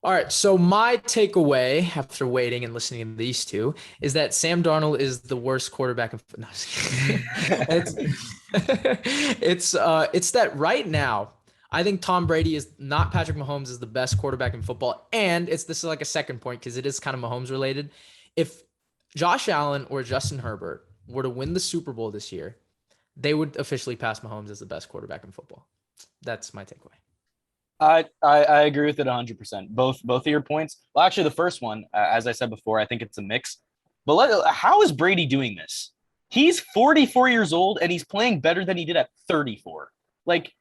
All right. So my takeaway after waiting and listening to these two is that Sam Darnold is the worst quarterback of no, it's it's that right now I think Tom Brady is not Patrick Mahomes is the best quarterback in football. And this is like a second point because it is kind of Mahomes related. If Josh Allen or Justin Herbert were to win the Super Bowl this year, they would officially pass Mahomes as the best quarterback in football. That's my takeaway. I agree with it 100%. Both of your points. Well, actually, the first one, as I said before, I think it's a mix. But how is Brady doing this? He's 44 years old and he's playing better than he did at 34. Like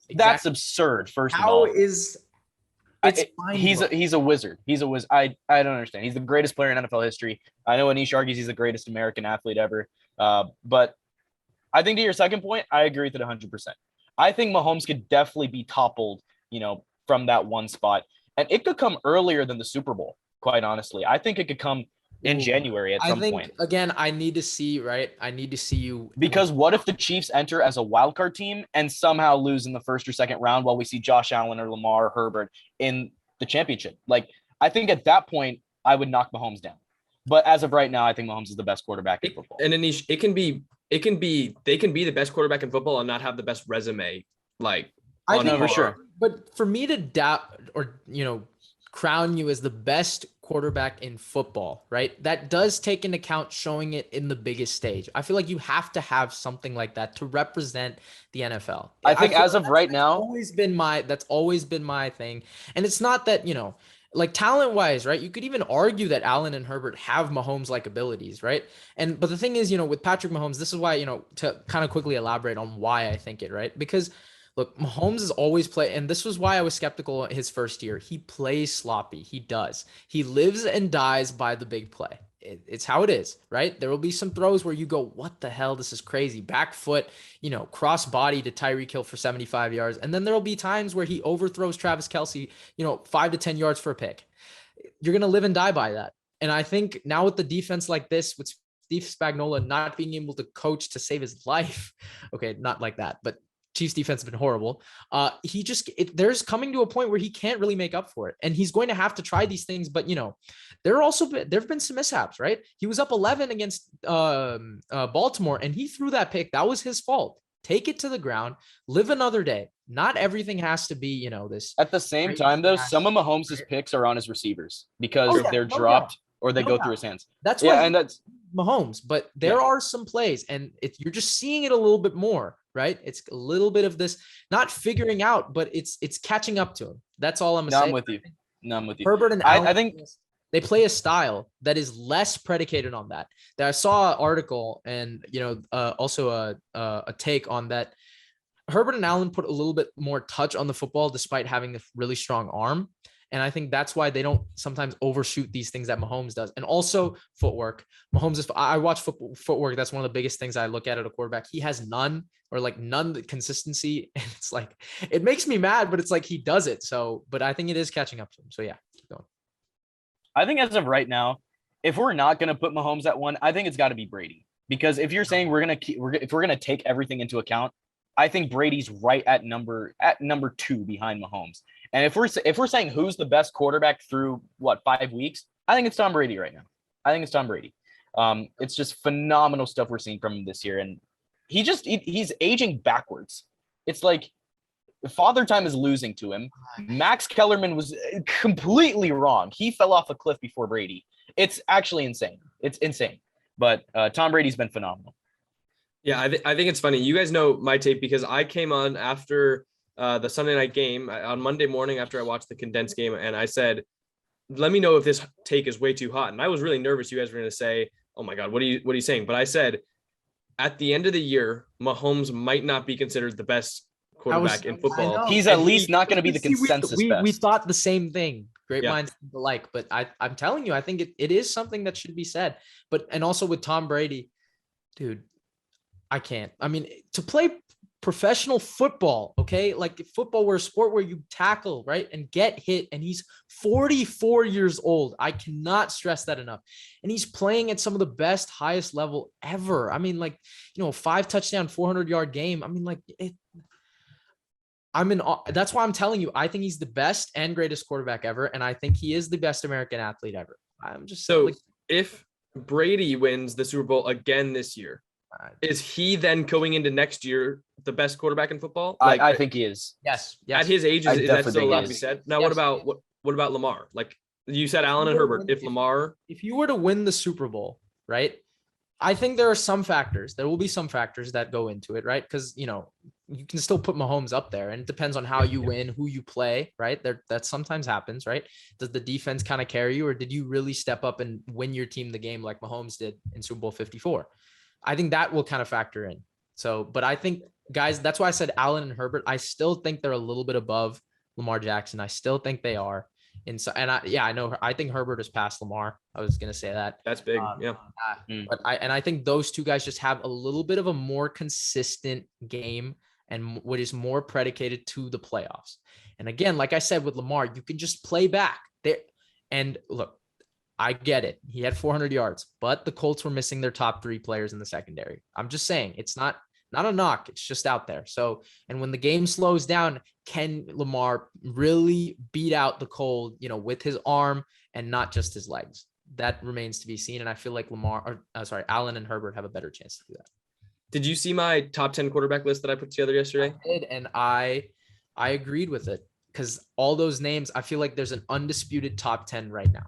that's Exactly. absurd. First of How all, is it's mind blowing. he's a wizard. He's a wizard. I don't understand. He's the greatest player in NFL history. I know Anish argues he's the greatest American athlete ever. But I think to your second point, I agree with it 100%. I think Mahomes could definitely be toppled, from that one spot. And it could come earlier than the Super Bowl, quite honestly. I think it could come in Ooh. January at I some think point. again, I need to see, right? I need to see you like Because what if the Chiefs enter as a wild card team and somehow lose in the first or second round while we see Josh Allen or Lamar or Herbert in the championship? Like, I think at that point, I would knock Mahomes down. But as of right now, I think Mahomes is the best quarterback in football. And Anish, they can be the best quarterback in football and not have the best resume. Like I on think No, for par. sure. but for me to doubt or crown you as the best quarterback in football, right? That does take into account showing it in the biggest stage. I feel like you have to have something like that to represent the NFL. I I think feel as like of right now, that's always been my thing. And it's not that, like talent wise, right? You could even argue that Allen and Herbert have Mahomes like abilities, right? But the thing is, with Patrick Mahomes, this is why, to kind of quickly elaborate on why I think it, right? Because look, Mahomes is always play, and this was why I was skeptical his first year. He plays sloppy. He does. He lives and dies by the big play. It's how it is, right? There will be some throws where you go, "What the hell? This is crazy." Back foot, cross body to Tyreek Hill for 75 yards, and then there will be times where he overthrows Travis Kelsey, 5 to 10 yards for a pick. You're gonna live and die by that. And I think now with the defense like this, with Steve Spagnuolo not being able to coach to save his life, okay, not like that, but Chiefs defense has been horrible. There's coming to a point where he can't really make up for it, and he's going to have to try these things. But there've been some mishaps, right? He was up 11 against Baltimore, and he threw that pick. That was his fault. Take it to the ground, live another day. Not everything has to be, this. at the same time, Crazy though, match, some of Mahomes' right? picks are on his receivers Oh because yeah, they're no doubt, dropped or they no go through doubt. his hands. That's why Yeah, he and that's Mahomes, but yeah. there are some plays, and you're just seeing it a little bit more, right? It's a little bit of this not figuring out, but it's catching up to him. That's all I'm gonna No, I'm say. with you. No, I'm with you. Herbert and I Allen, think they play a style that is less predicated on that. That I saw an article and also a take on that. Herbert and Allen put a little bit more touch on the football despite having a really strong arm. And I think that's why they don't sometimes overshoot these things that Mahomes does. And also footwork. I watch footwork. That's one of the biggest things I look at a quarterback. He has none or like none consistency. And it's like, it makes me mad, but it's like he does it. So, but I think it is catching up to him. So yeah, keep going. I think as of right now, if we're not going to put Mahomes at one, I think it's got to be Brady. Because if you're saying if we're gonna take everything into account, I think Brady's right at number two behind Mahomes. And if we're saying who's the best quarterback through what 5 weeks, I think it's Tom Brady right now. I think it's Tom Brady. It's just phenomenal stuff we're seeing from him this year, and he's aging backwards. It's like Father Time is losing to him. Max Kellerman was completely wrong. He fell off a cliff before Brady. It's actually insane. It's insane. But Tom Brady's been phenomenal. Yeah, I think it's funny. You guys know my tape because I came on after the Sunday night game on Monday morning after I watched the condensed game, and I said, "Let me know if this take is way too hot." And I was really nervous. You guys were going to say, "Oh my God, what are you saying?" But I said, at the end of the year, Mahomes might not be considered the best quarterback in I football, know. He's and at least not going to be the See, consensus we best. thought the same thing. Great yeah, minds think alike, but I'm telling you, I think it is something that should be said. But and also with Tom Brady, dude, I can't. I mean, to play professional football, okay? Like football, we're a sport where you tackle, right? And get hit. And he's 44 years old. I cannot stress that enough. And he's playing at some of the best, highest level ever. I mean, like, 5 touchdown, 400-yard game. I mean, like, That's why I'm telling you, I think he's the best and greatest quarterback ever. And I think he is the best American athlete ever. I'm just So like, if Brady wins the Super Bowl again this year, is he then going into next year the best quarterback in football? Like, I think he is. yes. at his age, I is that definitely still think allowed he to be is. said? Now, Yes. what about Lamar? Like you said, Allen and you were to Herbert. win- If Lamar, if you were to win the Super Bowl, right? I think there are some factors. There will be some factors that go into it, right? Because you can still put Mahomes up there, and it depends on how you win, who you play, right? That sometimes happens, right? Does the defense kind of carry you, or did you really step up and win your team the game like Mahomes did in Super Bowl 54? I think that will kind of factor in. So, but I think, guys, that's why I said Allen and Herbert. I still think they're a little bit above Lamar Jackson. I still think they are. I know. I think Herbert has passed Lamar. I was gonna say that. that's big. Yeah. But I think those two guys just have a little bit of a more consistent game and what is more predicated to the playoffs. And again, like I said with Lamar, you can just play back there. And look, I get it. He had 400 yards, but the Colts were missing their top 3 players in the secondary. I'm just saying it's not a knock. It's just out there. So, and when the game slows down, can Lamar really beat out the Colt, with his arm and not just his legs? That remains to be seen. And I feel like Allen and Herbert have a better chance to do that. Did you see my top 10 quarterback list that I put together yesterday? I did, and I agreed with it because all those names, I feel like there's an undisputed top 10 right now.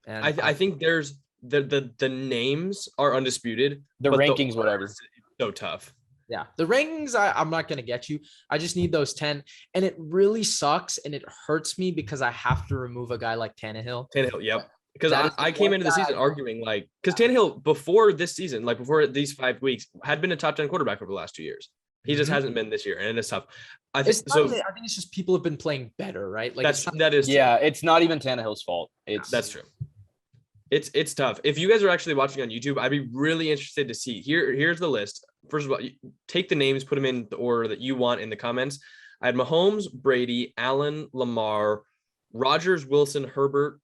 And I think there's the names are undisputed. The rankings, whatever. So tough. Yeah, the rankings, I'm not going to get you. I just need those 10. And it really sucks and it hurts me because I have to remove a guy like Tannehill. Yep. Because I came into the season arguing because Tannehill before this season, like before these 5 weeks, had been a top 10 quarterback over the last 2 years. He just hasn't been this year, and it's tough. I think it's just people have been playing better, right? Like that is true. It's not even Tannehill's fault. That's true. It's tough. If you guys are actually watching on YouTube, I'd be really interested to see. Here's the list. First of all, take the names, put them in the order that you want in the comments. I had Mahomes, Brady, Allen, Lamar, Rodgers, Wilson, Herbert,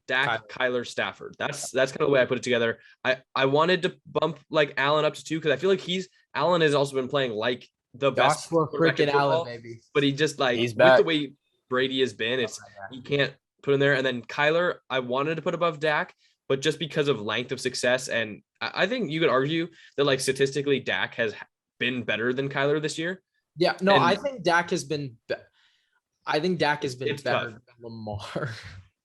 Dak, Kyler, Stafford. That's kind of the way I put it together. I wanted to bump like Allen up to 2 because I feel like Allen has also been playing like the best freaking Allen, baby. But he just he's with back. the way Brady has been, you can't put him there. And then Kyler, I wanted to put above Dak, but just because of length of success, and I think you could argue that like statistically Dak has been better than Kyler this year. Yeah, no, I think Dak has been. I think Dak has been better than Lamar.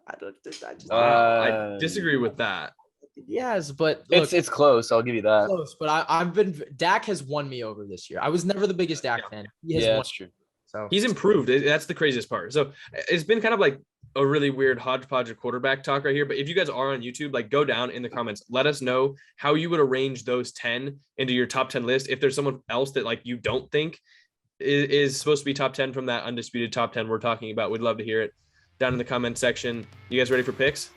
I disagree with that. Yes, but look, it's close. I'll give you that. Close, but Dak has won me over this year. I was never the biggest Dak fan. He has won. That's true. So he's improved. That's the craziest part. So it's been kind of like a really weird hodgepodge of quarterback talk right here. But if you guys are on YouTube, like go down in the comments, let us know how you would arrange those 10 into your top 10 list. If there's someone else that like you don't think is supposed to be top 10 from that undisputed top 10 we're talking about, we'd love to hear it down in the comment section. You guys ready for picks?